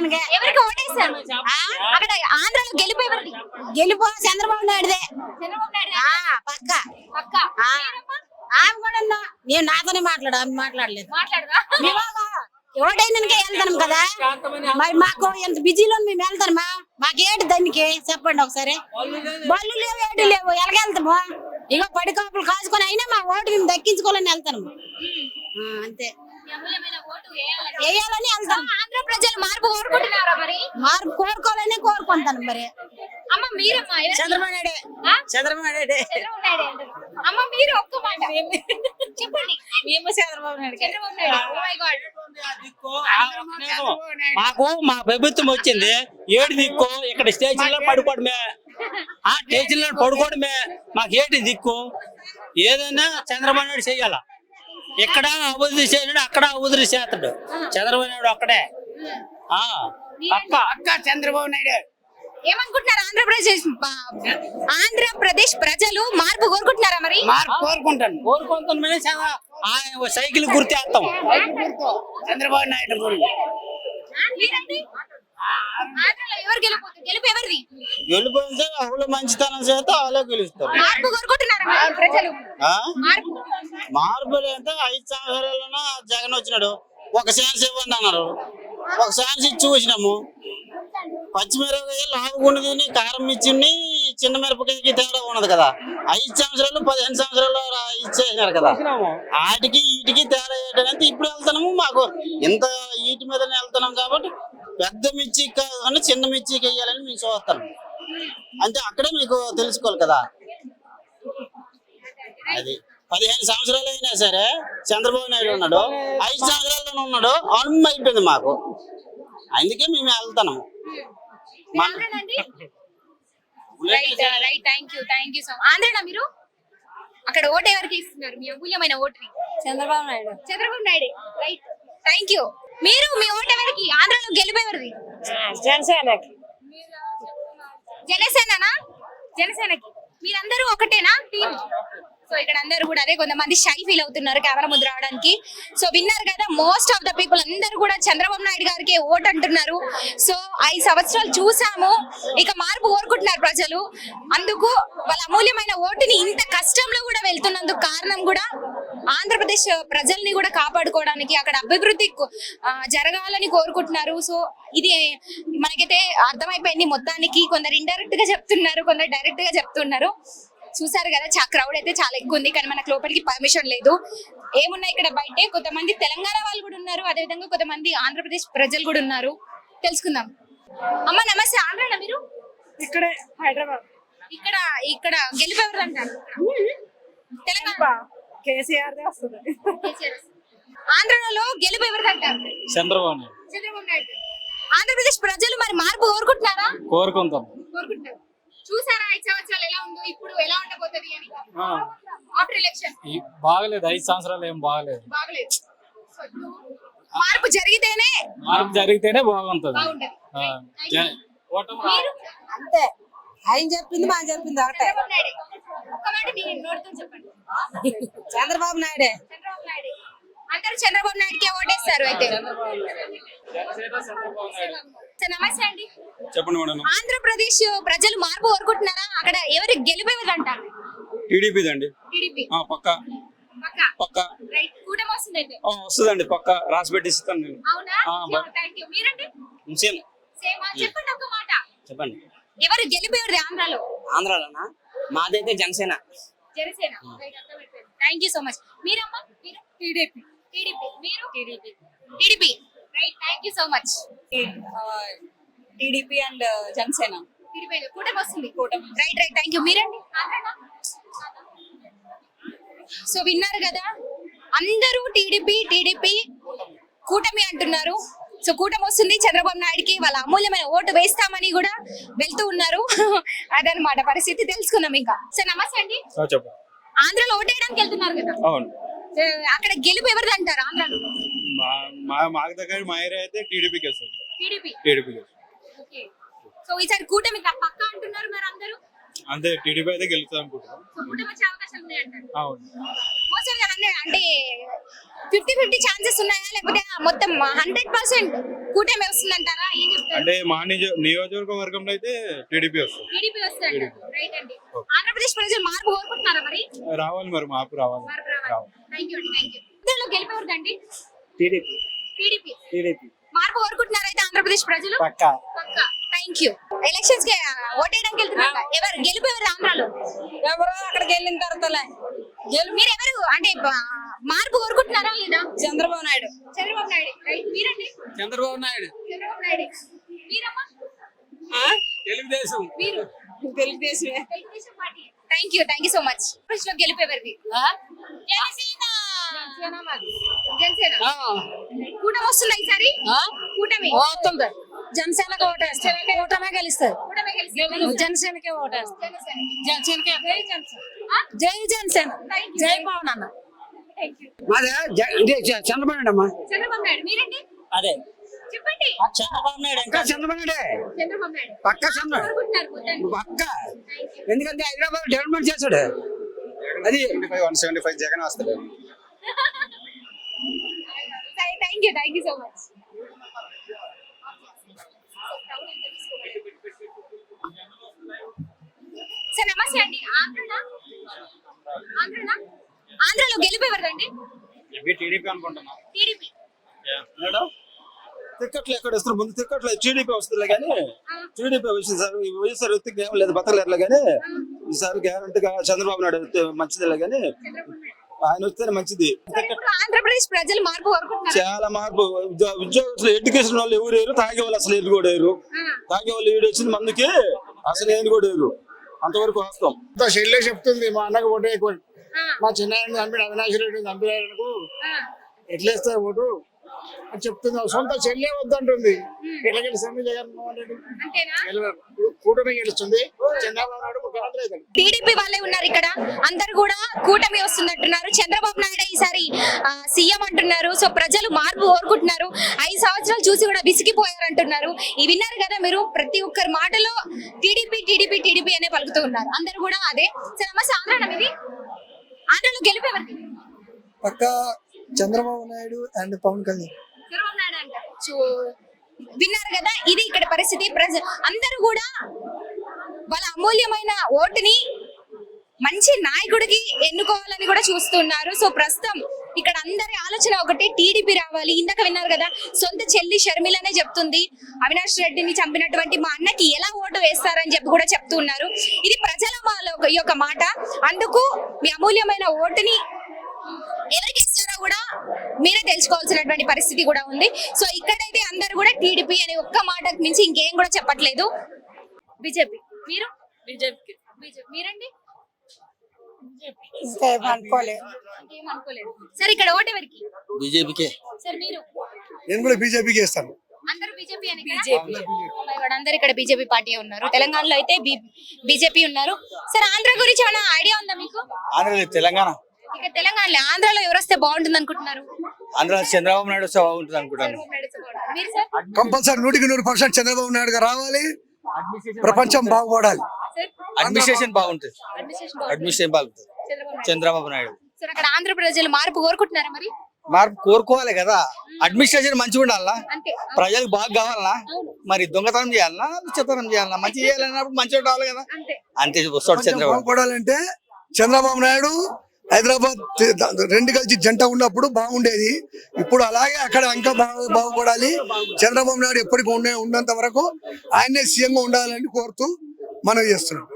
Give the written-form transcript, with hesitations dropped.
జగన్కే. ఎవరికి ఓటేస్తారు అక్కడ ఆంధ్రాలో గెలుపు ఎవరిది? గెలుపు చంద్రబాబు నాయుడుదే. చంద్రబాబు నాయుడు పక్క పక్క. ఆ. మీరమ్మా? ఆమె కూడా ఉందా? నేను నాతోనే ఆమె మాట్లాడలేదు. మాట్లాడదా? ఓటైనాకే వెళ్తాను కదా, మరి మాకు ఎంత బిజీలో మేము వెళ్తామా? మాకేంటి దానికి చెప్పండి ఒకసారి. బళ్ళు లేవు, ఏటి లేవు, ఎలాగెళ్తాము? ఇగో పడి కాపులు కాసుకొని అయినా మా ఓటు మేము దక్కించుకోవాలని వెళ్తాము. అంతే, మీ అమూల్యమైన ఓటు వేయాలని. వేయాలని వెళ్తాం. ఆంధ్ర ప్రజలు మార్పు కోరుకుంటున్నారా మరి? మార్పు కోరుకోవాలని కోరుకుంటాను. మరి అమ్మ మీరమ్మా ఎవరు? చంద్రబాబు నాయుడే. ఆ? చంద్రబాబు నాయుడే. చంద్రబాబు నాయుడు అంటారు. అమ్మ మీరు ఒక్క మాట చెప్పండి. మేము Chandrababu Naidu. Chandrababu Naidu. Oh my God. మాకు మా ప్రభుత్వం వచ్చింది, ఏడు దిక్కు ఇక్కడ స్టేషన్ లో పడుకోవడమే, ఆ స్టేషన్ లో పడుకోవడమే మాకు ఏటి దిక్కు. ఏదైనా చంద్రబాబు నాయుడు చెయ్యాల. ఇక్కడ అభివృద్ధి చేసాడు, అక్కడ అభివృద్ధి చేస్తాడు చంద్రబాబు నాయుడు ఒక్కడే. అక్క చంద్రబాబు నాయుడు. ఏమనుకుంటున్నారు ఆంధ్రప్రదేశ్ ప్రజలు మార్పు కోరుకుంటున్నారా మరి? కోరుకుంటాను. కోరుకుంటున్నామని సైకిల్ గుర్తేస్తాం చంద్రబాబు నాయుడు గురించి. మీరండి? ఆంధ్రలో ఎవరు గెలుపు ఎవరిది? వెళ్ళిపోతే అవులు మంచితనం చేస్తే అవులో గెలుస్తారు. మార్పు కోరుకుంటున్నారా మరి ప్రజలు? మార్పు మార్పులు అంటే 5 సంవత్సరాలన్నా జగన్ వచ్చినాడు, ఒక ఛాన్స్ ఇవ్వండి అన్నారు, ఒక ఛాన్స్ ఇచ్చి చూసినాము. పచ్చిమిరపకాయ లావుగుండి తిని కారం ఇచ్చింది, చిన్న మిరపకాయకి తేడా ఉన్నది కదా. 5 సంవత్సరాలు 15 సంవత్సరాలు ఇచ్చేసినారు కదా. వాటికి వీటికి తేడా ఏంటంటే ఇప్పుడు వెళ్తున్నాము, మాకు ఇంత వీటి మీదనే వెళ్తున్నాం కాబట్టి పెద్ద మిర్చి కాదని చిన్న మిర్చికి వెయ్యాలని మేము చూస్తాం. అంటే అక్కడే మీకు తెలుసుకోవాలి కదా. అది 15 సంవత్సరాలు అయినా సరే చంద్రబాబు నాయుడు ఉన్నాడు, 5 సంవత్సరాల్లోనే ఉన్నాడు, అనుభవం అయిపోయింది మాకు. అందుకే మేము వెళ్తున్నాము. ఆంధ్రనా మీరు? అక్కడ ఓటు ఎవరికి ఇస్తున్నారు? మీ అమూల్యమైన ఓటుని. Chandrababu Naidu. Chandrababu Naidu. Right, thank you. మీరు మీ ఓటు ఎవరికి? ఆంధ్రలో గెలుపు ఎవరిది? జనసేనకి. జనసేననా? జనసేనకి. మీరందరూ ఒకటేనా టీం? సో ఇక్కడ అందరూ కూడా అదే, కొంతమంది షై ఫీల్ అవుతున్నారు కెమెరా ముందు రావడానికి. సో విన్నారు కదా, మోస్ట్ ఆఫ్ ద పీపుల్ అందరూ కూడా చంద్రబాబు నాయుడు గారికి ఓట్ అంటున్నారు. సో 5 సంవత్సరాలు చూసాము, ఇక మార్పు కోరుకుంటున్నారు ప్రజలు. అందుకు వాళ్ళ అమూల్యమైన ఓటుని ఇంత కష్టంలో కూడా వెళ్తున్నందుకు కారణం కూడా ఆంధ్రప్రదేశ్ ప్రజల్ని కూడా కాపాడుకోవడానికి, అక్కడ అభివృద్ధి జరగాలని కోరుకుంటున్నారు. సో ఇది మనకైతే అర్థమైపోయింది మొత్తానికి. కొందరు ఇండైరెక్ట్ గా చెప్తున్నారు, కొందరు డైరెక్ట్ గా చెప్తున్నారు. చూసారు కదా, క్రౌడ్ అయితే చాలా ఎక్కువ ఉంది, కానీ మనకు లోపలికి పర్మిషన్ లేదు. ఏమున్నాయి ఇక్కడ బయటే, కొంతమంది తెలంగాణ వాళ్ళు కూడా ఉన్నారు, అదేవిధంగా కొంతమంది ఆంధ్రప్రదేశ్ ప్రజలు కూడా ఉన్నారు. తెలుసుకుందాం. అమ్మ నమస్తే, ఆంధ్రనా మీరు? ఇక్కడే హైదరాబాద్. ఇక్కడ గెలుపు ఎవరు అంటారు? తెలంగాణ కేసీఆర్ వస్తుంది. ఆంధ్రలో గెలుపు ఎవరు అంటారు? చంద్రబాబు నాయుడు. చంద్రబాబు నాయుడు. ఆంధ్రప్రదేశ్ ప్రజలు మరి మార్పు కోరుకుంటున్నారా? కోరుకుంటున్నారు. చూసారా 5 సంవత్సరాలు ఎలా ఉందో, ఇప్పుడు ఎలా ఉండబోతుంది అని ఆఫ్టర్ ఎలక్షన్? బాగలేదు, 5 సంవత్సరాలు ఏం బాగలేదు. మార్పు జరిగితేనే బాగుంటది. మీరు? అంతే, ఆయన చెప్పింది మా చెప్పింది ఒకటే. చంద్రబాబు నాయుడే. ఒక్క మాట మీ నోటితో చెప్పండి. చంద్రబాబు నాయుడే. చంద్రబాబు నాయుడే. అందరూ చంద్రబాబు నాయుడుకే ఓటేస్తారు అయితే. నమస్తే అండి. చెప్పండి మేడం. ఆంధ్రప్రదేశ్ ప్రజలు మార్పు కోరుకుంటున్నారా? అక్కడ ఎవరి గెలుపు ఎవరు అంటారు? టీడీపీ దండి. టీడీపీ పక్క రైట్. కూటమి వస్తుంది అయితే. వస్తుందండి, పక్క రాసి పెట్టిస్తాను నేను. అవునా? థాంక్యూ. మీరండి? సేమ్. చెప్పండి ఒక్క మాట. చెప్పండి. ఎవరు గెలుపు ఎవరిది ఆంధ్రాలో? ఆంధ్రాలోనా? మాదైతే జనసేన. జనసేన. రైట్, అర్థమైపోయింది. Thank you so much. మీరమ్మా? మీరు? టీడీపీ. మీరు? TDP. Right, thank you so much. TDP and Janasena. TDP కూటమి వస్తుంది. Right, thank you. మీరండి? ఆంధ్రానా? సో విన్నారు కదా, అందరూ టీడీపీ కూటమి అంటున్నారు. సో కూటమి వస్తుంది, చంద్రబాబు నాయుడుకి వాళ్ళ అమూల్యమైన ఓటు వేస్తామని కూడా వెళ్తూ ఉన్నారు. అదనమాట పరిస్థితి. తెలుసుకుందాం ఇంకా. సార్ నమస్తే అండి. ఆంధ్రలో ఓటేయడానికి వెళ్తున్నారు కదా, అక్కడ గెలుపు ఎవరిది అంటారు ఆంధ్రలో? మాకు దగ్గర మా ఏరియా అయితే టీడీపీకి వస్తుంది. టీడీపీ. ఓకే. సో ఈసారి కూటమి పక్కా అంటున్నారు మరి అందరూ. అంతే, టీడీపీ అయితే గెలుస్తుంది అనుకుంటున్నాం. సో కూటమి వచ్చే అవకాశాలు ఉన్నాయి అంటారు. అవును. వస్తుంది అంటే 50-50 ఛాన్సెస్ ఉన్నాయా లేకపోతే మొత్తం 100% కూటమి వస్తుందంటారా? ఏం చెప్తారు? అంటే మా నియోజకవర్గంలో అయితే టీడీపీ వస్తుంది. టీడీపీ వస్తుంది. రైట్ అండి. ఆంధ్రప్రదేశ్ ప్రజలు మార్పు కోరుకుంటున్నారా మరి? రావాలి మరి, మార్పు రావాలి. మార్పు రావాలి. థ్యాంక్ యూ అండి, థ్యాంక్ యూ. ఇందులో గెలిపేవరదండి? TDP TDP. టీడీపీ మార్పు కోరుకుంటున్నారా అయితే ఆంధ్రప్రదేశ్ ప్రజలు? పక్కా. పక్కా. Thank you. ఎలక్షన్స్ కి ఓటేయడానికి వెళ్తున్నారా? ఎవరు గెలిపేవారు ఆంధ్రాలో? ఎవరో అక్కడికి వెళ్ళిన తర్వాత మీరు ఎవరు అంటే మార్పు కోరుకుంటున్నారా లేదా? చంద్రబాబు నాయుడు. చంద్రబాబు నాయుడు. రైట్. మీరండి? చంద్రబాబు నాయుడు. చంద్రబాబు నాయుడు. మీరమ్మా? తెలుగుదేశం. మీరు? తెలుగుదేశమే. Telugu Desam party. Thank you so much. ప్రశ్న గెలిపేవారిది జనసేన. కూటమి వస్తుందా ఈసారి? కూటమి వస్తుంది. జనసేనకి ఓటేస్తారు. కూటమే గెలుస్తారు. కూటమి గెలుస్తుంది. జనసేనకే ఓటేస్తారు. జనసేన. జనసేనకే. జై జనసేన. జై జనసేన. జై పవన్ అన్న. Thank you. మాదే చంద్రబాబు నాయుడు అమ్మా. చంద్రబాబు నాయుడు. మీరండి? అదే చెప్పండి. చంద్రబాబు నాయుడు ఇంకా చంద్రబాబు నాయుడే. చంద్రబాబు నాయుడు. పక్కా చంద్రబాబు. కోరుకుంటున్నారు మొత్తానికి. పక్కా. ఎందుకంటే హైదరాబాద్ డెవలప్మెంట్ చేస్తాడు. అది 175 జగన్ వస్తాడు. Thank you so much. Sir నమస్తే అండి. ఆంధ్రలో గెలిపేవారండి? టీడీపీ అనుకుంటున్నా. టీడీపీ. టిక్కెట్లు ఎక్కడ వస్తారు? ముందు టిక్కెట్లు టీడీపీ వస్తుంది కానీ టీడీపీ వచ్చింది సార్. ఈ వైఎస్ఆర్ వ్యక్తికి ఏం లేదు, బతకలేరులే కానీ ఈసారి గ్యారంటీగా చంద్రబాబు నాయుడు వస్తే మంచిదిలే కానీ ఆయన వస్తేనే మంచిది. ఇప్పుడు ఆంధ్రప్రదేశ్ ప్రజలు మార్పు కోరుకుంటున్నారు. చాలా మార్పు. ఉద్యోగస్తులు ఎడ్యుకేషన్ వాళ్ళు ఎవరు వేరు, తాగే వాళ్ళు అసలు ఏది కూడా వేరు. తాగే వాళ్ళు ఏడు వచ్చింది మందుకి అసలు ఏది కూడా వేరు. అంతవరకు వాస్తవం. చెల్లె చెప్తుంది మా అన్నకు ఓటు ఎక్కువ, మా చిన్న చంపిడు అవినాష్ రెడ్డి చంపినాడు ఎట్లేస్తారు ఓటు అని చెప్తుంది. సొంత చెల్లె వద్దంటుంది. ఎట్లా గెలుస్తుంది జగన్మోహన్ రెడ్డి? అంతేనా? కూటమి గెలుస్తుంది. చంద్రబాబు నాయుడు ముఖ్యమంత్రి అవుతాడు. టీడీపీ వాళ్ళే ఉన్నారు ఇక్కడ. అందరు కూడా కూటమి వస్తున్నట్టున్నారు. చంద్రబాబు నాయుడు ఈసారి సీఎం అంటున్నారు. సో ప్రజలు మార్పు కోరుకుంటున్నారు. 5 సంవత్సరాలు చూసి కూడా విసిగిపోయారు అంటున్నారు. ఈ విన్నారు కదా మీరు, ప్రతి ఒక్కరి మాటలో టీడీపీ టీడీపీ టీడీపీ అనే పలుకుతూ ఉన్నారు. అందరు కూడా అదే. సరే నమస్తే. ఆంధ్ర ఇది ఆంధ్రలో గెలిపేవారు? పక్కా చంద్రబాబు నాయుడు అండ్ పవన్ కళ్యాణ్. చంద్రబాబు నాయుడు అంటారు. సో విన్నారు కదా, ఇది ఇక్కడ పరిస్థితి. అందరూ కూడా వాళ్ళ అమూల్యమైన ఓటుని మంచి నాయకుడికి ఎన్నుకోవాలని కూడా చూస్తున్నారు. సో ప్రస్తుతం ఇక్కడ అందరి ఆలోచన ఒకటే, టీడీపీ రావాలి. ఇందాక విన్నారు కదా, సొంత చెల్లి షర్మిలనే చెప్తుంది అవినాష్ రెడ్డిని చంపినటువంటి మా అన్నకి ఎలా ఓటు వేస్తారని చెప్పి కూడా చెప్తున్నారు. ఇది ప్రజల యొక్క మాట. అందుకు మీ అమూల్యమైన ఓటుని ఎవరికి ఇస్తారో కూడా మీరే తెలుసుకోవాల్సినటువంటి పరిస్థితి కూడా ఉంది. సో ఇక్కడైతే అందరు కూడా టీడీపీ అనే ఒక్క మాటకు మించి ఇంకేం కూడా చెప్పట్లేదు. బీజేపీ. మీరు? బీజేపీ. మీరండి? ఏమనుకోలేదు. సరే ఇక్కడ ఓటు ఎవరికి? బీజేపీకే. సరే మీరు? నేను కూడా బీజేపీకి ఇస్తాను. అందరూ బీజేపీ అని అందరు ఇక్కడ బీజేపీ పార్టీ ఉన్నారు. తెలంగాణలో అయితే బీజేపీ ఉన్నారు. సరే ఆంధ్ర గురించి ఏమైనా ఐడియా ఉందా మీకు? ఆంధ్ర తెలంగాణ. ఇక తెలంగాణలో ఆంధ్రాలో ఎవరు వస్తే బాగుంటుంది అనుకుంటున్నారు? ఆంధ్ర చంద్రబాబు నాయుడు వస్తే బాగుంటుంది అనుకుంటాను. మీరు సార్? కంపల్సరీ 100% చంద్రబాబు నాయుడు గారు రావాలి. ప్రపంచం బాగుపడాలి. అడ్మినిస్ట్రేషన్ బాగుంటుంది. అడ్మినిస్ట్రేషన్ బాగుంటుంది. చంద్రబాబు నాయుడు. సరే అక్కడ ఆంధ్ర ప్రజలు మార్పు కోరుకుంటున్నారా మరి? మార్పు కోరుకోవాలి కదా. అడ్మినిస్ట్రేషన్ మంచిగా ఉండాలా, అంతే. ప్రజలకు బాగా కావాలనా, మరి దొంగతనం చేయాలనా, చెత్తనం చేయాలనా, మంచి చేయాలన్నప్పుడు మంచిగా ఉండాలి కదా. అంతే వస్తాడు చంద్రబాబు. బాగుపడాలంటే చంద్రబాబు నాయుడు హైదరాబాద్ 2 కలిసి జంట ఉన్నప్పుడు బాగుండేది. ఇప్పుడు అలాగే అక్కడ ఇంకా బాగుపడాలి. చంద్రబాబు నాయుడు ఎప్పటికీ ఉన్నంత వరకు ఆయనే సీఎంగా ఉండాలని కోరుతూ మనం చేస్తున్నాం.